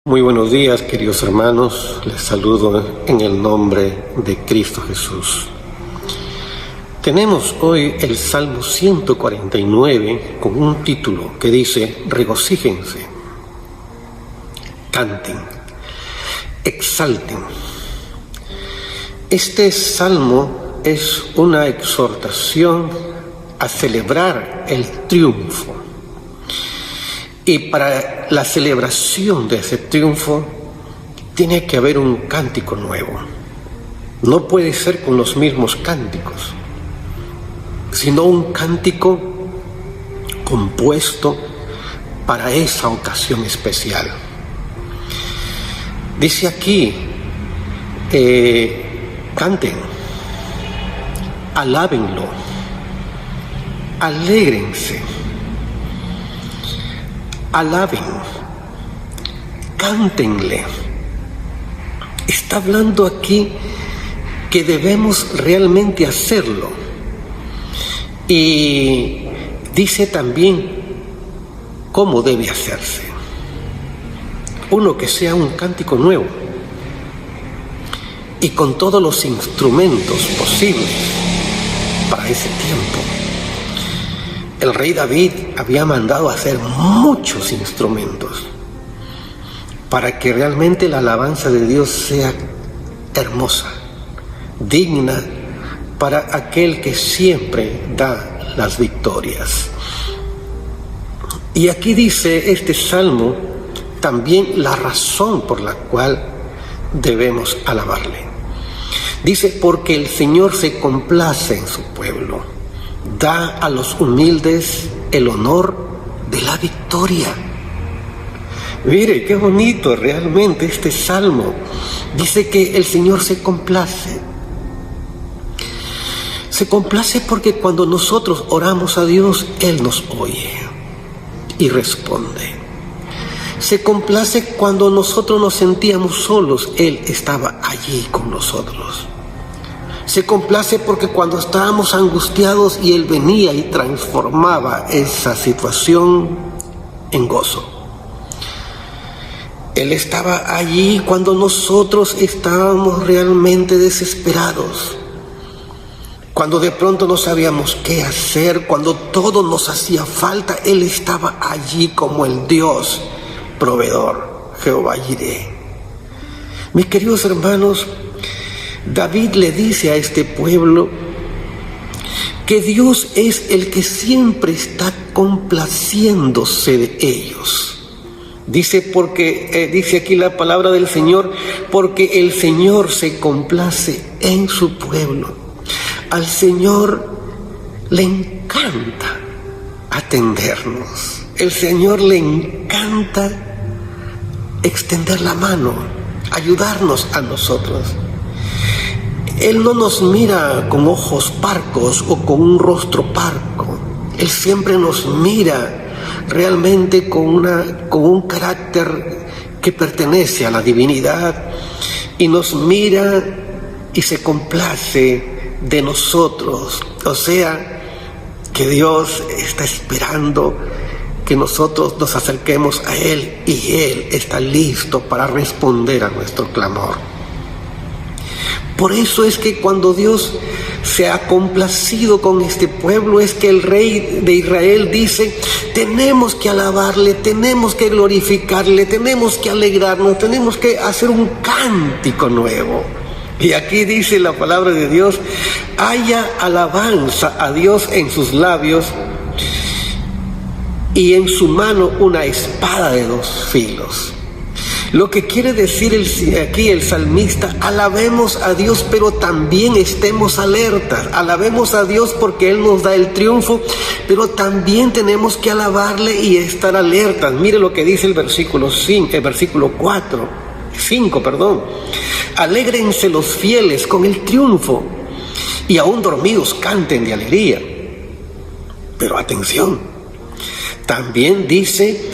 Muy buenos días, queridos hermanos. Les saludo en el nombre de Cristo Jesús. Tenemos hoy el Salmo 149 con un título que dice: regocíjense, canten, exalten. Este salmo es una exhortación a celebrar el triunfo. Y para la celebración de ese triunfo tiene que haber un cántico nuevo. No puede ser con los mismos cánticos, sino un cántico compuesto para esa ocasión especial. Dice aquí, canten, alábenlo, alégrense, alaben, cántenle. Está hablando aquí que debemos realmente hacerlo. Y dice también cómo debe hacerse. Uno, que sea un cántico nuevo y con todos los instrumentos posibles para ese tiempo. El rey David había mandado hacer muchos instrumentos para que realmente la alabanza de Dios sea hermosa, digna para aquel que siempre da las victorias. Y aquí dice este salmo también la razón por la cual debemos alabarle. Dice: porque el Señor se complace en su pueblo, da a los humildes el honor de la victoria. Mire, qué bonito realmente este salmo. Dice que el Señor se complace. Se complace porque cuando nosotros oramos a Dios, Él nos oye y responde. Se complace cuando nosotros nos sentíamos solos, Él estaba allí con nosotros. Se complace porque cuando estábamos angustiados y Él venía y transformaba esa situación en gozo. Él estaba allí cuando nosotros estábamos realmente desesperados. Cuando de pronto no sabíamos qué hacer, cuando todo nos hacía falta, Él estaba allí como el Dios proveedor, Jehová Jireh. Mis queridos hermanos, David le dice a este pueblo que Dios es el que siempre está complaciéndose de ellos. Dice aquí la palabra del Señor: porque el Señor se complace en su pueblo. Al Señor le encanta atendernos. El Señor le encanta extender la mano, ayudarnos a nosotros. Él no nos mira con ojos parcos o con un rostro parco. Él siempre nos mira realmente con un carácter que pertenece a la divinidad, y nos mira y se complace de nosotros. O sea, que Dios está esperando que nosotros nos acerquemos a Él, y Él está listo para responder a nuestro clamor. Por eso es que cuando Dios se ha complacido con este pueblo, es que el rey de Israel dice: tenemos que alabarle, tenemos que glorificarle, tenemos que alegrarnos, tenemos que hacer un cántico nuevo. Y aquí dice la palabra de Dios: haya alabanza a Dios en sus labios, y en su mano una espada de dos filos. Lo que quiere decir aquí el salmista: alabemos a Dios, pero también estemos alertas. Alabemos a Dios porque Él nos da el triunfo, pero también tenemos que alabarle y estar alertas. Mire lo que dice el versículo 5, alégrense los fieles con el triunfo, y aún dormidos canten de alegría. Pero atención, también dice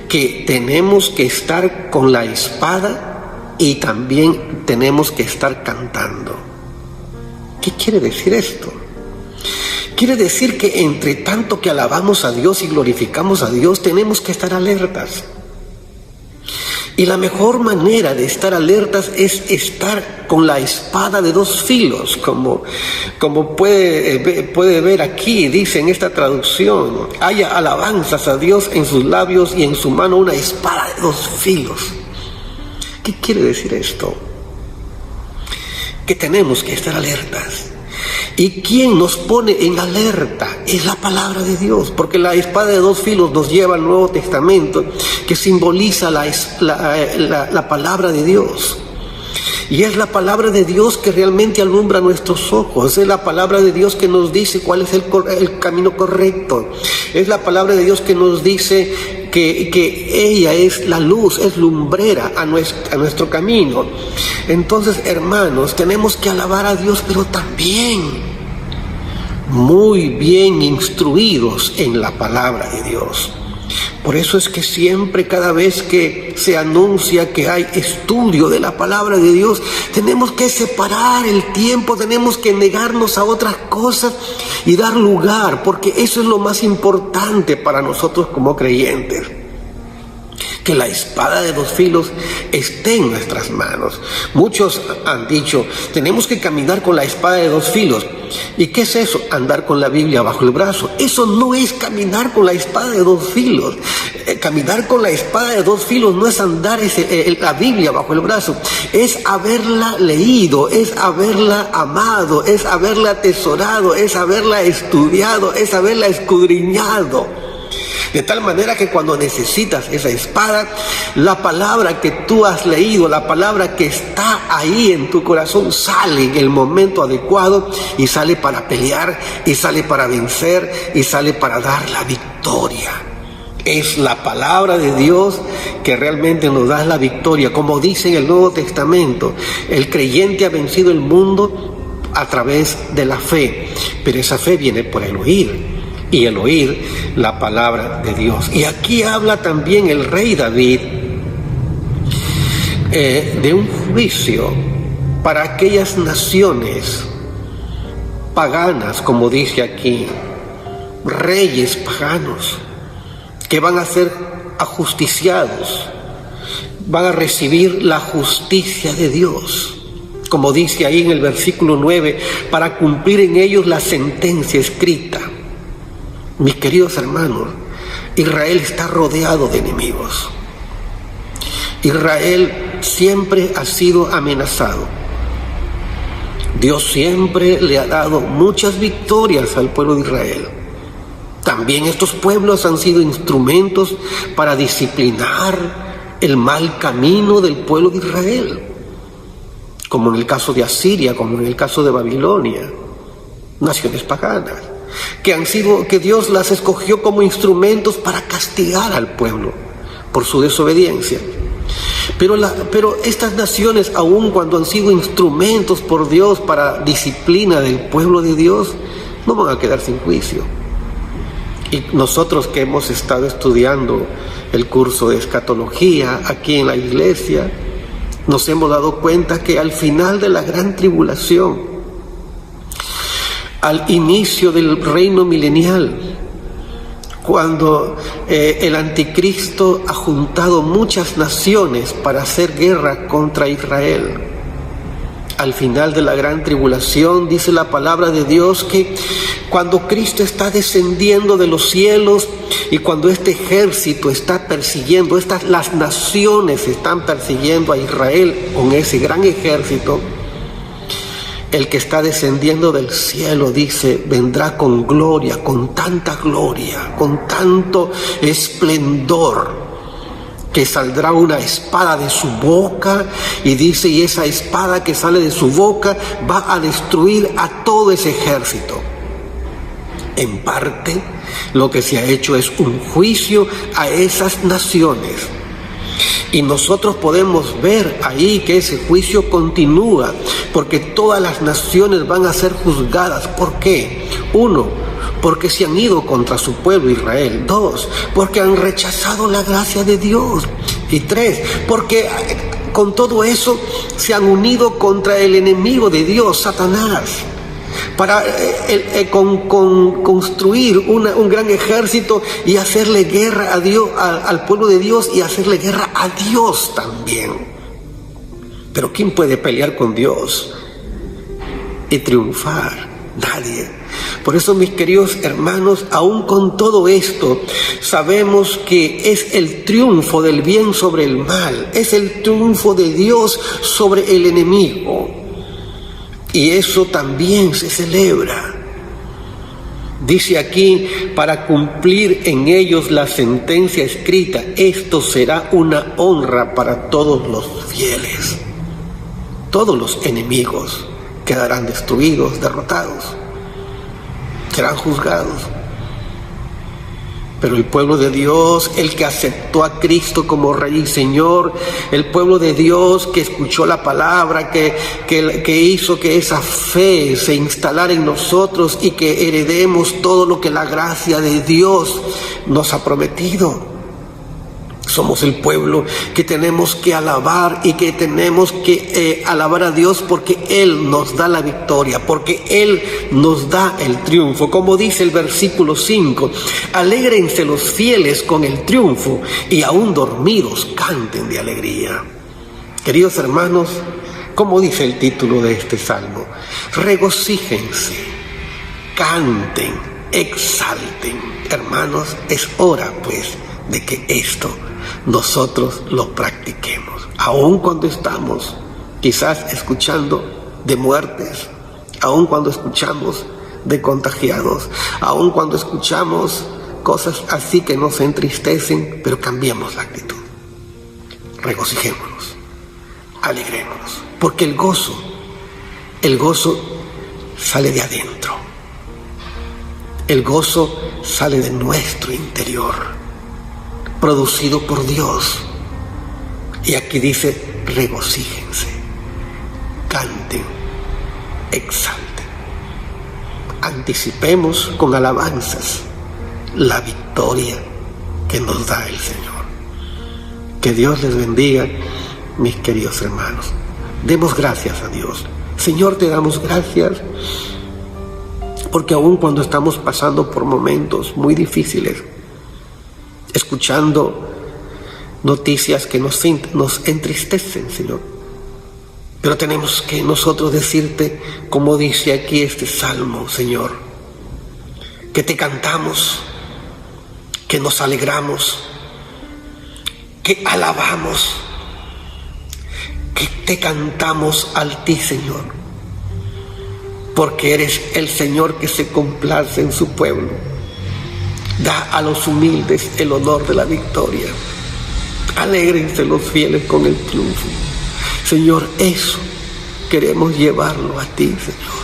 que tenemos que estar con la espada y también tenemos que estar cantando. ¿Qué quiere decir esto? Quiere decir que entre tanto que alabamos a Dios y glorificamos a Dios, tenemos que estar alertas. Y la mejor manera de estar alertas es estar con la espada de dos filos, como puede ver aquí, dice en esta traducción: haya alabanzas a Dios en sus labios y en su mano una espada de dos filos. ¿Qué quiere decir esto? Que tenemos que estar alertas. ¿Y quién nos pone en alerta? Es la palabra de Dios, porque la espada de dos filos nos lleva al Nuevo Testamento, que simboliza la palabra de Dios. Y es la palabra de Dios que realmente alumbra nuestros ojos. Es la palabra de Dios que nos dice cuál es el camino correcto. Es la palabra de Dios que nos dice que ella es la luz, es lumbrera a nuestro camino. Entonces, hermanos, tenemos que alabar a Dios, pero también muy bien instruidos en la palabra de Dios. Por eso es que siempre, cada vez que se anuncia que hay estudio de la palabra de Dios, tenemos que separar el tiempo, tenemos que negarnos a otras cosas y dar lugar, porque eso es lo más importante para nosotros como creyentes. Que la espada de dos filos esté en nuestras manos. Muchos han dicho, tenemos que caminar con la espada de dos filos. ¿Y qué es eso? Andar con la Biblia bajo el brazo. Eso no es caminar con la espada de dos filos. Caminar con la espada de dos filos no es andar la Biblia bajo el brazo. Es haberla leído, es haberla amado, es haberla atesorado, es haberla estudiado, es haberla escudriñado. De tal manera que cuando necesitas esa espada, la palabra que tú has leído, la palabra que está ahí en tu corazón, sale en el momento adecuado y sale para pelear, y sale para vencer, y sale para dar la victoria. Es la palabra de Dios que realmente nos da la victoria. Como dice en el Nuevo Testamento, el creyente ha vencido el mundo a través de la fe, pero esa fe viene por el oír. Y el oír la palabra de Dios. Y aquí habla también el rey David de un juicio para aquellas naciones paganas, como dice aquí, reyes paganos, que van a ser ajusticiados, van a recibir la justicia de Dios. Como dice ahí en el versículo 9, para cumplir en ellos la sentencia escrita. Mis queridos hermanos, Israel está rodeado de enemigos. Israel siempre ha sido amenazado. Dios siempre le ha dado muchas victorias al pueblo de Israel. También estos pueblos han sido instrumentos para disciplinar el mal camino del pueblo de Israel, como en el caso de Asiria, como en el caso de Babilonia, naciones paganas. Que Dios las escogió como instrumentos para castigar al pueblo por su desobediencia. Pero estas naciones, aun cuando han sido instrumentos por Dios para disciplina del pueblo de Dios, no van a quedar sin juicio. Y nosotros que hemos estado estudiando el curso de escatología aquí en la iglesia, nos hemos dado cuenta que al final de la gran tribulación, al inicio del reino milenial, cuando el anticristo ha juntado muchas naciones para hacer guerra contra Israel, al final de la gran tribulación, dice la palabra de Dios que cuando Cristo está descendiendo de los cielos y cuando este ejército está persiguiendo, las naciones están persiguiendo a Israel con ese gran ejército, el que está descendiendo del cielo, dice, vendrá con gloria, con tanta gloria, con tanto esplendor, que saldrá una espada de su boca, y dice, y esa espada que sale de su boca va a destruir a todo ese ejército. En parte, lo que se ha hecho es un juicio a esas naciones. Y nosotros podemos ver ahí que ese juicio continúa, porque todas las naciones van a ser juzgadas. ¿Por qué? 1, porque se han ido contra su pueblo Israel. 2, porque han rechazado la gracia de Dios. Y 3, porque con todo eso se han unido contra el enemigo de Dios, Satanás. para construir un gran ejército y hacerle guerra a Dios, al pueblo de Dios, y hacerle guerra a Dios también. Pero ¿quién puede pelear con Dios y triunfar? Nadie. Por eso, mis queridos hermanos, aún con todo esto, sabemos que es el triunfo del bien sobre el mal, es el triunfo de Dios sobre el enemigo. Y eso también se celebra. Dice aquí, para cumplir en ellos la sentencia escrita, esto será una honra para todos los fieles. Todos los enemigos quedarán destruidos, derrotados, serán juzgados. Pero el pueblo de Dios, el que aceptó a Cristo como Rey y Señor, el pueblo de Dios que escuchó la palabra, que hizo que esa fe se instalara en nosotros y que heredemos todo lo que la gracia de Dios nos ha prometido. Somos el pueblo que tenemos que alabar y que tenemos que alabar a Dios porque Él nos da la victoria, porque Él nos da el triunfo. Como dice el versículo 5, alégrense los fieles con el triunfo y aún dormidos canten de alegría. Queridos hermanos, como dice el título de este salmo, regocíjense, canten, exalten. Hermanos, es hora pues de que esto nosotros lo practiquemos, aun cuando estamos quizás escuchando de muertes, aun cuando escuchamos de contagiados, aun cuando escuchamos cosas así que nos entristecen, pero cambiemos la actitud, regocijémonos, alegrémonos, porque el gozo sale de adentro, el gozo sale de nuestro interior, producido por Dios. Y aquí dice, regocíjense, canten, exalten, anticipemos con alabanzas la victoria que nos da el Señor. Que Dios les bendiga, mis queridos hermanos. Demos gracias a Dios. Señor, te damos gracias porque aun cuando estamos pasando por momentos muy difíciles, escuchando noticias que nos entristecen, Señor, pero tenemos que nosotros decirte, como dice aquí este salmo, Señor, que te cantamos, que nos alegramos, que alabamos, que te cantamos a ti, Señor, porque eres el Señor que se complace en su pueblo. Da a los humildes el honor de la victoria. Alégrense los fieles con el triunfo. Señor, eso queremos llevarlo a ti, Señor.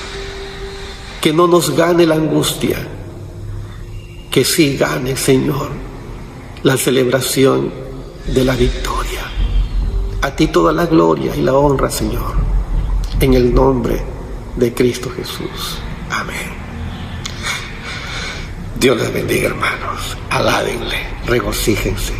Que no nos gane la angustia, que sí gane, Señor, la celebración de la victoria. A ti toda la gloria y la honra, Señor, en el nombre de Cristo Jesús. Amén. Dios les bendiga, hermanos. Alábenle, regocíjense.